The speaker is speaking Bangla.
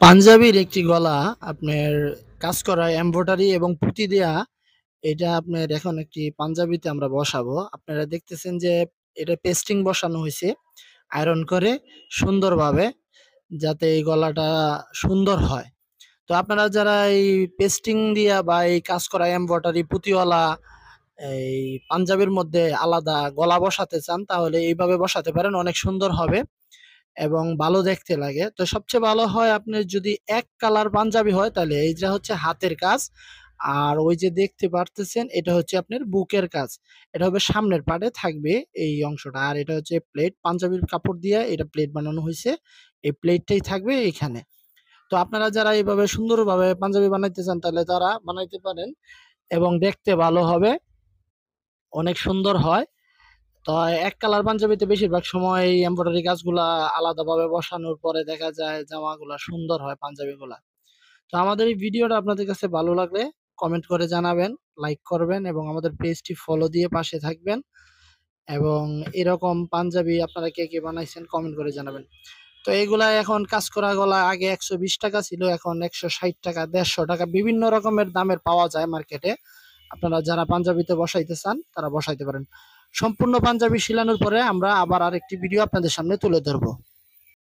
পাঞ্জাবির একটি গলা আপনার কাজ করা এমব্রয়ডারি এবং পুঁতি দেয়া। এটা আপনার এখন একটি পাঞ্জাবিতে আমরা বসাবো। আপনারা দেখতেছেন যে এটা পেস্টিং বসানো হয়েছে আয়রন করে সুন্দরভাবে, যাতে এই গলাটা সুন্দর হয়। তো আপনারা যারা এই পেস্টিং দিয়া বা এই কাজ করা এমব্রয়ডারি পুঁতিওয়ালা এই পাঞ্জাবির মধ্যে আলাদা গলা বসাতে চান, তাহলে এইভাবে বসাতে পারেন, অনেক সুন্দর হবে এবং ভালো দেখতে লাগে। তো সবচেয়ে ভালো হয় আপনার যদি এক কালার পাঞ্জাবি হয়, তাহলে এইটা হচ্ছে হাতের কাজ। আর ওই যে দেখতে পারতেছেন, এটা হচ্ছে আপনার বুকের কাজ। এটা হবে সামনের পার্টে থাকবে এই অংশটা। আর এটা হচ্ছে প্লেট, পাঞ্জাবির কাপড় দিয়ে এটা প্লেট বানানো হয়েছে। এই প্লেটটাই থাকবে এখানে। তো আপনারা যারা এইভাবে সুন্দরভাবে পাঞ্জাবি বানাইতে চান, তাহলে তারা বানাইতে পারেন এবং দেখতে ভালো হবে, অনেক সুন্দর হয়। তো এক কালার পাঞ্জাবিতে বেশিরভাগ সময় এই এমব্রয়ডারি কাজগুলা আলাদাভাবে বসানোর পরে দেখা যায় জামাগুলা সুন্দর হয়, পাঞ্জাবিগুলা। তো আমাদের এই ভিডিওটা আপনাদের কাছে ভালো লাগলে কমেন্ট করে জানাবেন, লাইক করবেন এবং আমাদের পেজটি ফলো দিয়ে পাশে থাকবেন। এবং এরকম পাঞ্জাবি আপনারা কে কে বানাইছেন কমেন্ট করে জানাবেন। তো এগুলা এখন কাজ করা গলা আগে 120 টাকা ছিল, এখন 160 টাকা, 150 টাকা, বিভিন্ন রকমের দামের পাওয়া যায় মার্কেটে। আপনারা যারা পাঞ্জাবিতে বসাইতে চান তারা বসাইতে পারেন। সম্পূর্ণ পাঞ্জাবি শিলানোর পরে আমরা আবার আরেকটি ভিডিও আপনাদের সামনে তুলে ধরবো।